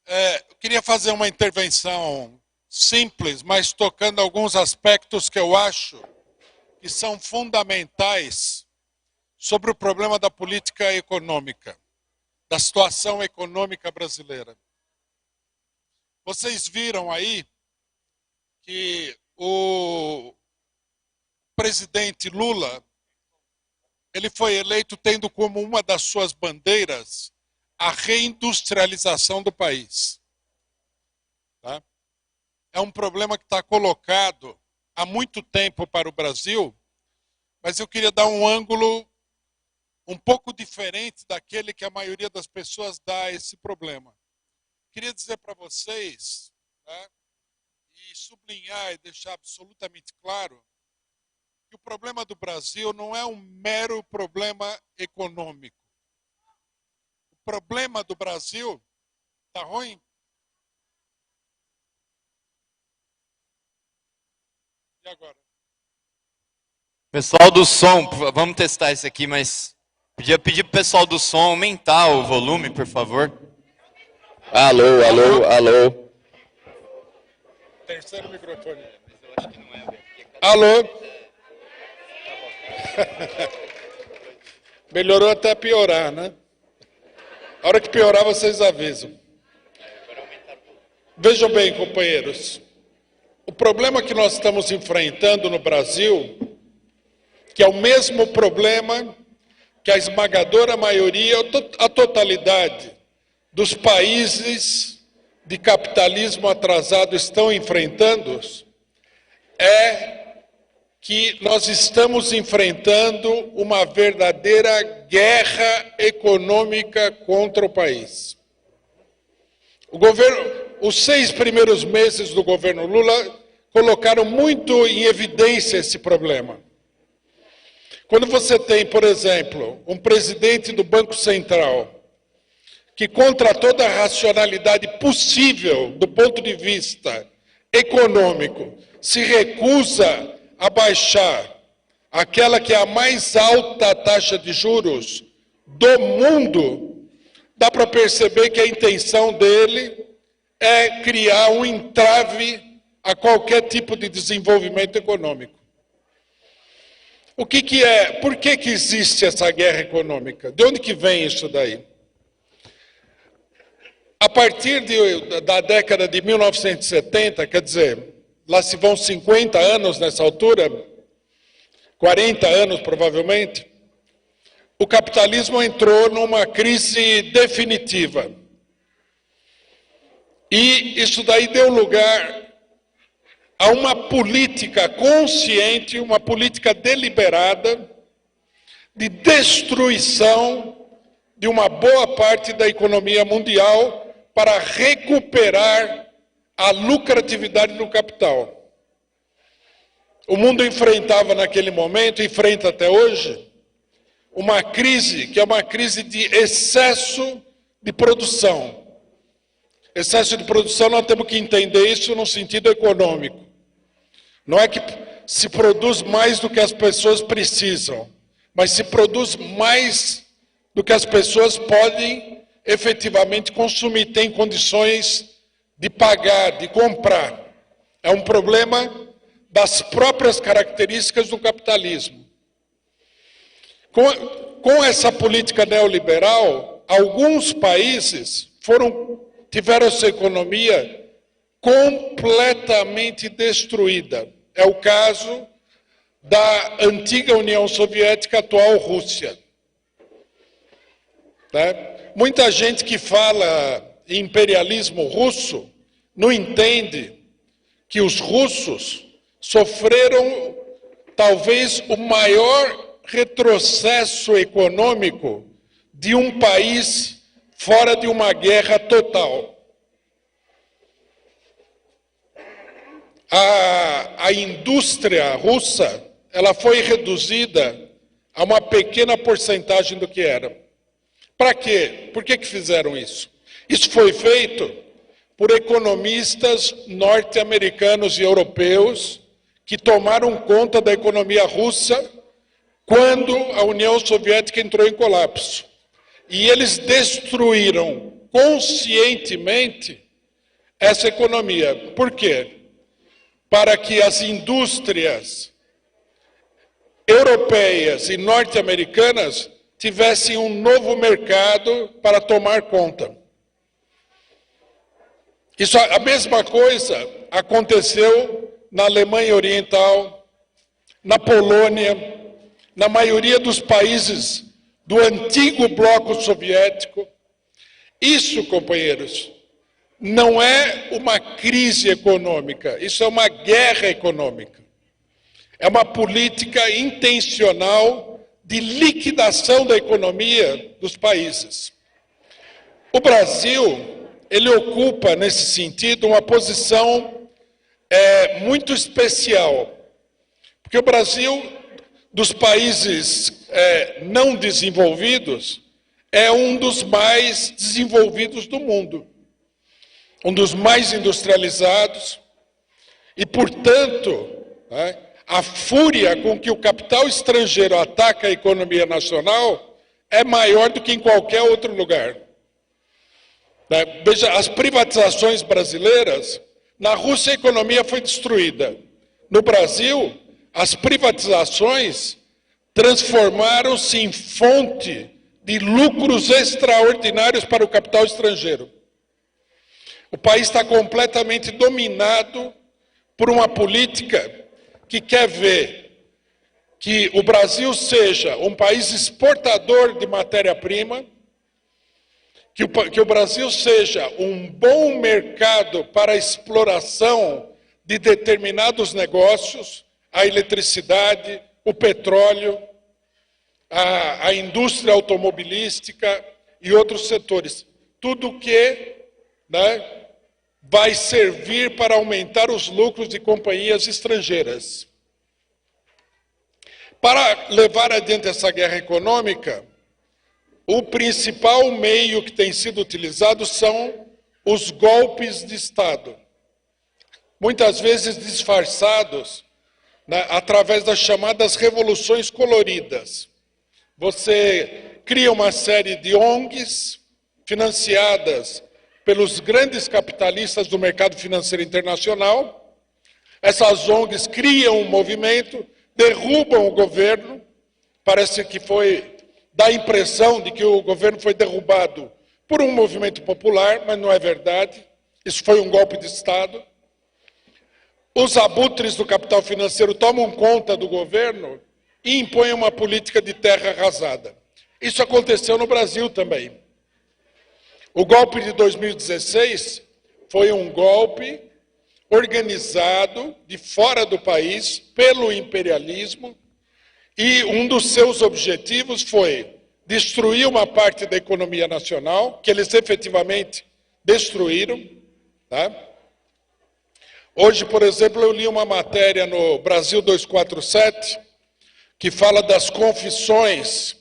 Eu queria fazer uma intervenção simples, mas tocando alguns aspectos que eu acho que são fundamentais sobre o problema da política econômica, da situação econômica brasileira. Vocês viram aí que o presidente Lula, ele foi eleito tendo como uma das suas bandeiras a reindustrialização do país. Tá? É um problema que está colocado há muito tempo para o Brasil, mas eu queria dar um ângulo um pouco diferente daquele que a maioria das pessoas dá a esse problema. Queria dizer para vocês, tá, e sublinhar e deixar absolutamente claro, que o problema do Brasil não é um mero problema econômico. O problema do Brasil está ruim? E agora? Pessoal do som, vamos testar isso aqui, mas podia pedir pro pessoal do som aumentar o volume, por favor. Alô, alô, alô. Terceiro microfone. Alô? Melhorou até piorar, né? A hora que piorar, vocês avisam. Vejam bem, companheiros. O problema que nós estamos enfrentando no Brasil, que é o mesmo problema que a esmagadora maioria, a totalidade dos países de capitalismo atrasado estão enfrentando, é que nós estamos enfrentando uma verdadeira guerra econômica contra o país. Os 6 primeiros meses do governo Lula colocaram muito em evidência esse problema. Quando você tem, por exemplo, um presidente do Banco Central que, contra toda a racionalidade possível do ponto de vista econômico, se recusa a baixar aquela que é a mais alta taxa de juros do mundo, dá para perceber que a intenção dele é criar um entrave a qualquer tipo de desenvolvimento econômico. O que é? Por que existe essa guerra econômica? De onde que vem isso daí? A partir da década de 1970, quer dizer, lá se vão 50 anos nessa altura, 40 anos provavelmente, o capitalismo entrou numa crise definitiva. E isso daí deu lugar a uma política consciente, uma política deliberada de destruição de uma boa parte da economia mundial para recuperar a lucratividade do capital. O mundo enfrentava naquele momento, enfrenta até hoje, uma crise que é uma crise de excesso de produção. Excesso de produção, nós temos que entender isso no sentido econômico. Não é que se produz mais do que as pessoas precisam, mas se produz mais do que as pessoas podem efetivamente consumir, tem condições de pagar, de comprar. É um problema das próprias características do capitalismo. Com essa política neoliberal, alguns países tiveram sua economia completamente destruída. É o caso da antiga União Soviética, atual Rússia. Muita gente que fala em imperialismo russo não entende que os russos sofreram talvez o maior retrocesso econômico de um país fora de uma guerra total. A indústria russa, ela foi reduzida a uma pequena porcentagem do que era. Para quê? Por que fizeram isso? Isso foi feito por economistas norte-americanos e europeus que tomaram conta da economia russa quando a União Soviética entrou em colapso. E eles destruíram conscientemente essa economia. Por quê? Para que as indústrias europeias e norte-americanas tivessem um novo mercado para tomar conta. Isso, a mesma coisa aconteceu na Alemanha Oriental, na Polônia, na maioria dos países do antigo bloco soviético. Isso, companheiros, não é uma crise econômica, isso é uma guerra econômica. É uma política intencional de liquidação da economia dos países. O Brasil, ele ocupa, nesse sentido, uma posição muito especial. Porque o Brasil, dos países não desenvolvidos, é um dos mais desenvolvidos do mundo. Um dos mais industrializados. E, portanto, a fúria com que o capital estrangeiro ataca a economia nacional é maior do que em qualquer outro lugar. Veja, as privatizações brasileiras, na Rússia a economia foi destruída. No Brasil, as privatizações transformaram-se em fonte de lucros extraordinários para o capital estrangeiro. O país está completamente dominado por uma política que quer ver que o Brasil seja um país exportador de matéria-prima, que o Brasil seja um bom mercado para a exploração de determinados negócios, a eletricidade, o petróleo, a indústria automobilística e outros setores. Tudo que vai servir para aumentar os lucros de companhias estrangeiras. Para levar adiante essa guerra econômica, o principal meio que tem sido utilizado são os golpes de Estado. Muitas vezes disfarçados através das chamadas revoluções coloridas. Você cria uma série de ONGs financiadas pelos grandes capitalistas do mercado financeiro internacional. Essas ONGs criam um movimento, derrubam o governo. Parece que dá a impressão de que o governo foi derrubado por um movimento popular, mas não é verdade. Isso foi um golpe de Estado. Os abutres do capital financeiro tomam conta do governo e impõem uma política de terra arrasada. Isso aconteceu no Brasil também. O golpe de 2016 foi um golpe organizado de fora do país pelo imperialismo e um dos seus objetivos foi destruir uma parte da economia nacional, que eles efetivamente destruíram. Hoje, por exemplo, eu li uma matéria no Brasil 247 que fala das confissões,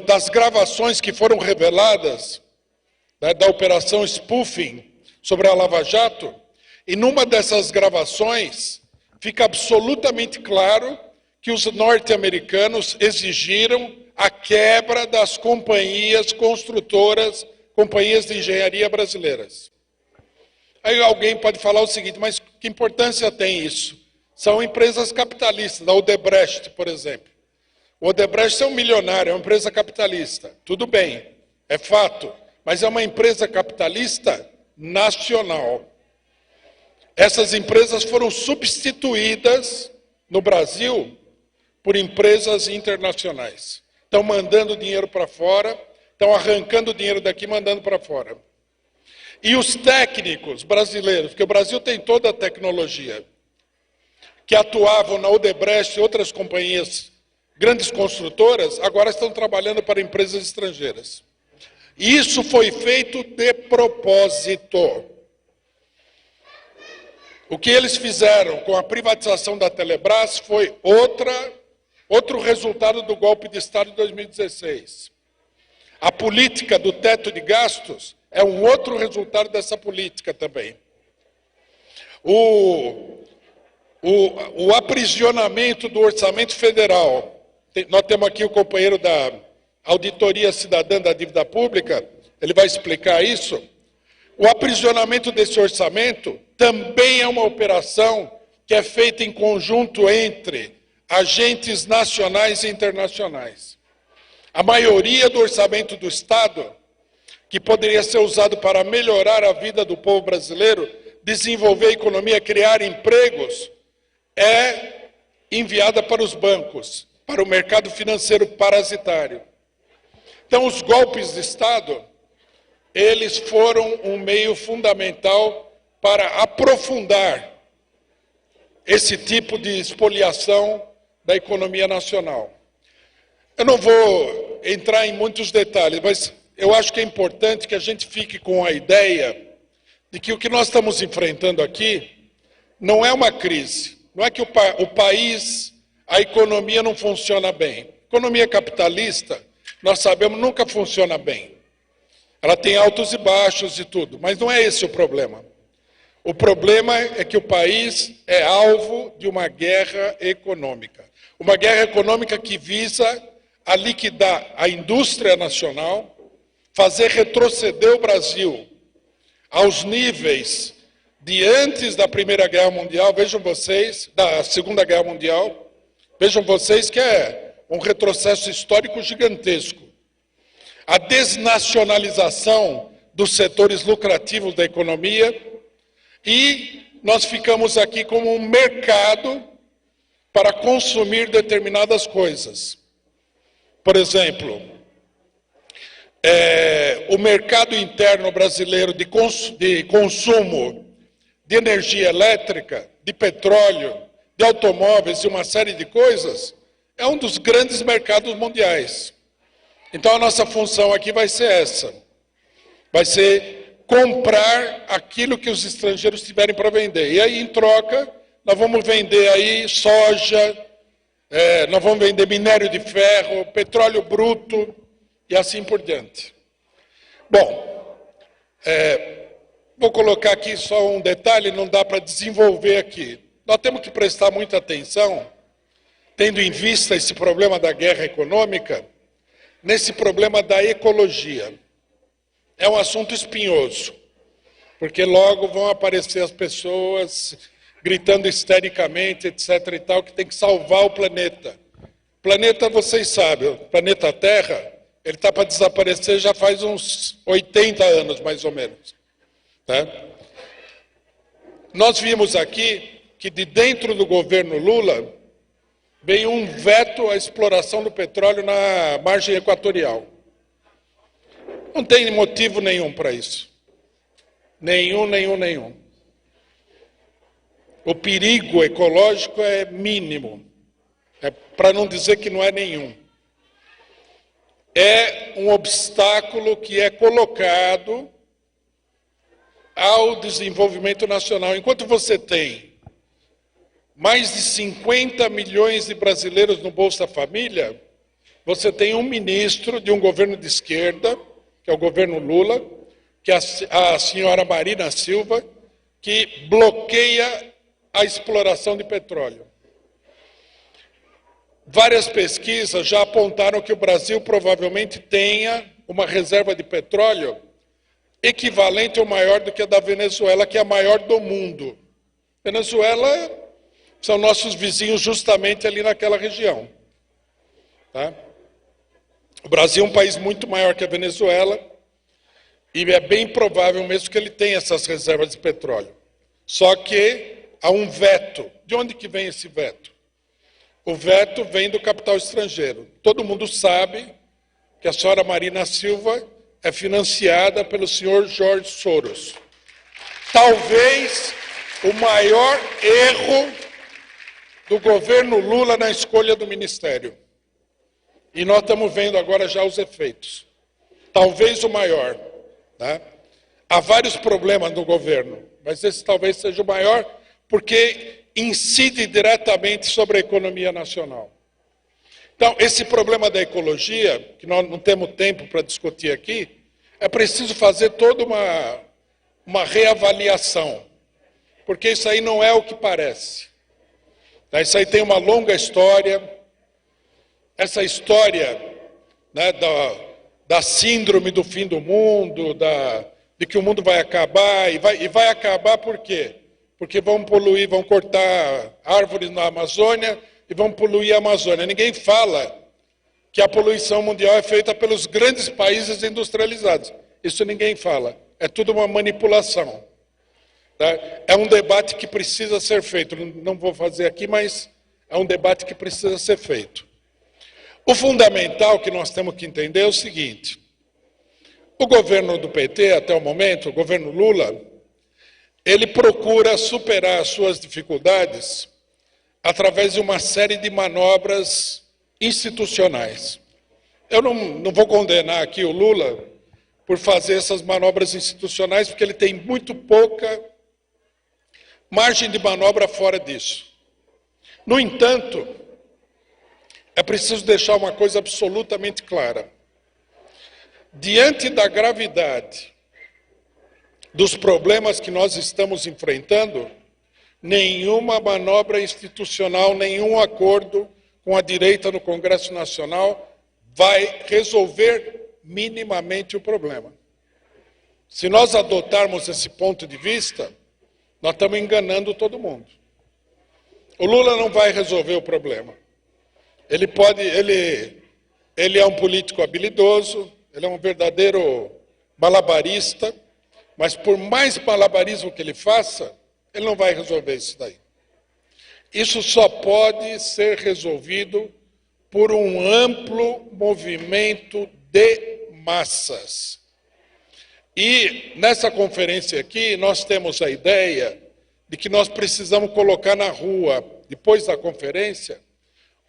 das gravações que foram reveladas da operação spoofing sobre a Lava Jato, e numa dessas gravações fica absolutamente claro que os norte-americanos exigiram a quebra das companhias construtoras, companhias de engenharia brasileiras. Aí alguém pode falar o seguinte, mas que importância tem isso? São empresas capitalistas, a Odebrecht, por exemplo. O Odebrecht é um milionário, é uma empresa capitalista. Tudo bem, é fato, mas é uma empresa capitalista nacional. Essas empresas foram substituídas no Brasil por empresas internacionais. Estão mandando dinheiro para fora, estão arrancando dinheiro daqui e mandando para fora. E os técnicos brasileiros, porque o Brasil tem toda a tecnologia, que atuavam na Odebrecht e outras companhias, grandes construtoras, agora estão trabalhando para empresas estrangeiras. E isso foi feito de propósito. O que eles fizeram com a privatização da Telebrás foi outro resultado do golpe de Estado de 2016. A política do teto de gastos é um outro resultado dessa política também. O aprisionamento do orçamento federal. Nós temos aqui o companheiro da Auditoria Cidadã da Dívida Pública, ele vai explicar isso. O aprisionamento desse orçamento também é uma operação que é feita em conjunto entre agentes nacionais e internacionais. A maioria do orçamento do Estado, que poderia ser usado para melhorar a vida do povo brasileiro, desenvolver a economia, criar empregos, é enviada para os bancos, para o mercado financeiro parasitário. Então, os golpes de Estado, eles foram um meio fundamental para aprofundar esse tipo de espoliação da economia nacional. Eu não vou entrar em muitos detalhes, mas eu acho que é importante que a gente fique com a ideia de que o que nós estamos enfrentando aqui não é uma crise, não é que o país, a economia não funciona bem. A economia capitalista, nós sabemos, nunca funciona bem. Ela tem altos e baixos e tudo, mas não é esse o problema. O problema é que o país é alvo de uma guerra econômica. Uma guerra econômica que visa a liquidar a indústria nacional, fazer retroceder o Brasil aos níveis de antes da Primeira Guerra Mundial, vejam vocês, da Segunda Guerra Mundial, vejam vocês que é um retrocesso histórico gigantesco. A desnacionalização dos setores lucrativos da economia, e nós ficamos aqui como um mercado para consumir determinadas coisas. Por exemplo, o mercado interno brasileiro de consumo de energia elétrica, de petróleo, de automóveis e uma série de coisas, é um dos grandes mercados mundiais. Então a nossa função aqui vai ser essa. Vai ser comprar aquilo que os estrangeiros tiverem para vender. E aí, em troca, nós vamos vender aí soja, nós vamos vender minério de ferro, petróleo bruto e assim por diante. Bom, vou colocar aqui só um detalhe, não dá para desenvolver aqui. Nós temos que prestar muita atenção, tendo em vista esse problema da guerra econômica, nesse problema da ecologia. É um assunto espinhoso, porque logo vão aparecer as pessoas gritando histericamente, etc. e tal, que tem que salvar o planeta. O planeta, vocês sabem, o planeta Terra, ele está para desaparecer já faz uns 80 anos, mais ou menos. Tá? Nós vimos aqui que de dentro do governo Lula veio um veto à exploração do petróleo na margem equatorial. Não tem motivo nenhum para isso. Nenhum. O perigo ecológico é mínimo. Para não dizer que não é nenhum. É um obstáculo que é colocado ao desenvolvimento nacional. Enquanto você tem mais de 50 milhões de brasileiros no Bolsa Família, você tem um ministro de um governo de esquerda, que é o governo Lula, que é a senhora Marina Silva, que bloqueia a exploração de petróleo. Várias pesquisas já apontaram que o Brasil provavelmente tenha uma reserva de petróleo equivalente ou maior do que a da Venezuela, que é a maior do mundo. Venezuela são nossos vizinhos justamente ali naquela região. Tá? O Brasil é um país muito maior que a Venezuela e é bem provável mesmo que ele tenha essas reservas de petróleo. Só que há um veto. De onde que vem esse veto? O veto vem do capital estrangeiro. Todo mundo sabe que a senhora Marina Silva é financiada pelo senhor George Soros. Talvez o maior erro do governo Lula na escolha do ministério. E nós estamos vendo agora já os efeitos. Talvez o maior. Tá? Há vários problemas no governo, mas esse talvez seja o maior, porque incide diretamente sobre a economia nacional. Então, esse problema da ecologia, que nós não temos tempo para discutir aqui, é preciso fazer toda uma reavaliação, porque isso aí não é o que parece. Tá? Isso aí tem uma longa história. Essa história, né, da síndrome do fim do mundo, de que o mundo vai acabar, e vai acabar por quê? Porque vão poluir, vão cortar árvores na Amazônia e vão poluir a Amazônia. Ninguém fala que a poluição mundial é feita pelos grandes países industrializados. Isso ninguém fala. É tudo uma manipulação. Tá? É um debate que precisa ser feito. Não vou fazer aqui, mas é um debate que precisa ser feito. O fundamental que nós temos que entender é o seguinte: o governo do PT, até o momento, o governo Lula, ele procura superar as suas dificuldades através de uma série de manobras institucionais. Eu não vou condenar aqui o Lula por fazer essas manobras institucionais, porque ele tem muito pouca margem de manobra fora disso. No entanto, é preciso deixar uma coisa absolutamente clara. Diante da gravidade dos problemas que nós estamos enfrentando, nenhuma manobra institucional, nenhum acordo com a direita no Congresso Nacional vai resolver minimamente o problema. Se nós adotarmos esse ponto de vista, nós estamos enganando todo mundo. O Lula não vai resolver o problema. Ele é um político habilidoso, ele é um verdadeiro malabarista, mas por mais malabarismo que ele faça, ele não vai resolver isso daí. Isso só pode ser resolvido por um amplo movimento de massas. E nessa conferência aqui, nós temos a ideia de que nós precisamos colocar na rua, depois da conferência,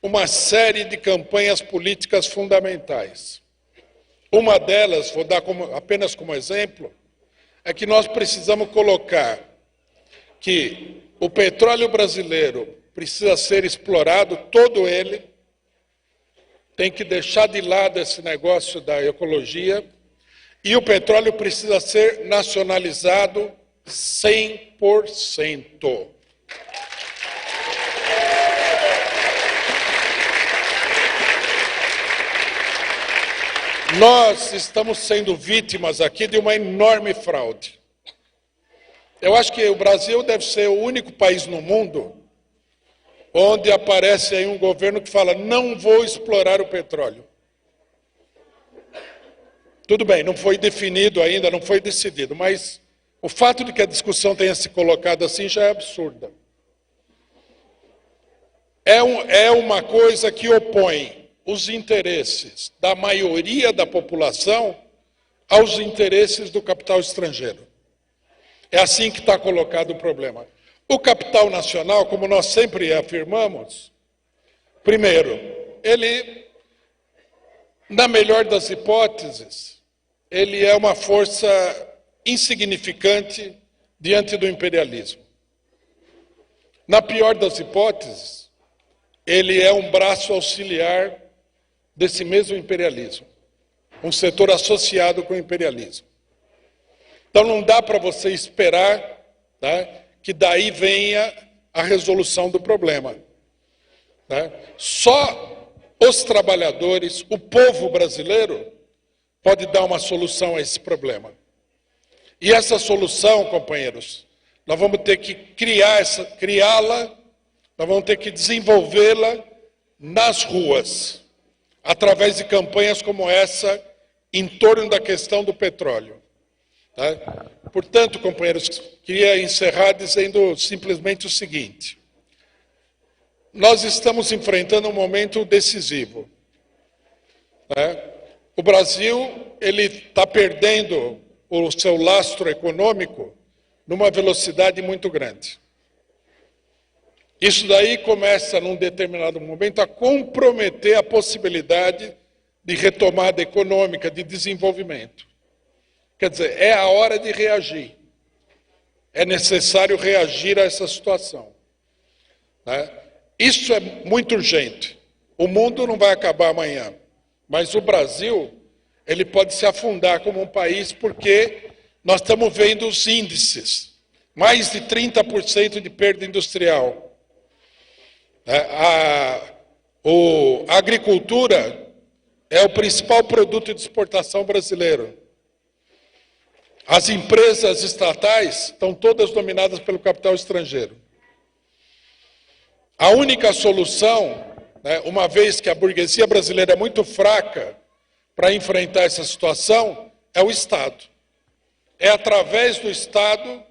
uma série de campanhas políticas fundamentais. Uma delas, vou dar apenas como exemplo, é que nós precisamos colocar que o petróleo brasileiro precisa ser explorado, todo ele, tem que deixar de lado esse negócio da ecologia, e o petróleo precisa ser nacionalizado 100%. Nós estamos sendo vítimas aqui de uma enorme fraude. Eu acho que o Brasil deve ser o único país no mundo onde aparece aí um governo que fala: não vou explorar o petróleo. Tudo bem, não foi definido ainda, não foi decidido, mas o fato de que a discussão tenha se colocado assim já é absurda. É uma coisa que opõe os interesses da maioria da população aos interesses do capital estrangeiro. É assim que está colocado o problema. O capital nacional, como nós sempre afirmamos, primeiro, ele, na melhor das hipóteses, ele é uma força insignificante diante do imperialismo. Na pior das hipóteses, ele é um braço auxiliar desse mesmo imperialismo, um setor associado com o imperialismo. Então não dá para você esperar, tá, que daí venha a resolução do problema. Tá? Só os trabalhadores, o povo brasileiro, pode dar uma solução a esse problema. E essa solução, companheiros, nós vamos ter que criá-la, nós vamos ter que desenvolvê-la nas ruas, através de campanhas como essa, em torno da questão do petróleo. Tá? Portanto, companheiros, queria encerrar dizendo simplesmente o seguinte: nós estamos enfrentando um momento decisivo. Tá? O Brasil está perdendo o seu lastro econômico numa velocidade muito grande. Isso daí começa, num determinado momento, a comprometer a possibilidade de retomada econômica, de desenvolvimento. Quer dizer, é a hora de reagir. É necessário reagir a essa situação. Né? Isso é muito urgente. O mundo não vai acabar amanhã, mas o Brasil, ele pode se afundar como um país, porque nós estamos vendo os índices. Mais de 30% de perda industrial. A agricultura é o principal produto de exportação brasileiro. As empresas estatais estão todas dominadas pelo capital estrangeiro. A única solução, né, uma vez que a burguesia brasileira é muito fraca para enfrentar essa situação, é o Estado. É através do Estado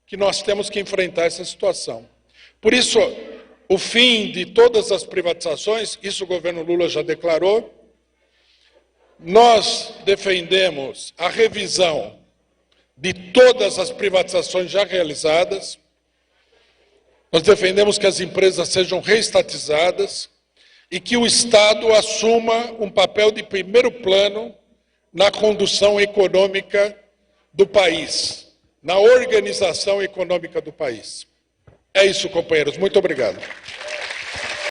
que nós temos que enfrentar essa situação. Por isso, o fim de todas as privatizações, isso o governo Lula já declarou. Nós defendemos a revisão de todas as privatizações já realizadas. Nós defendemos que as empresas sejam reestatizadas e que o Estado assuma um papel de primeiro plano na condução econômica do país, na organização econômica do país. É isso, companheiros. Muito obrigado.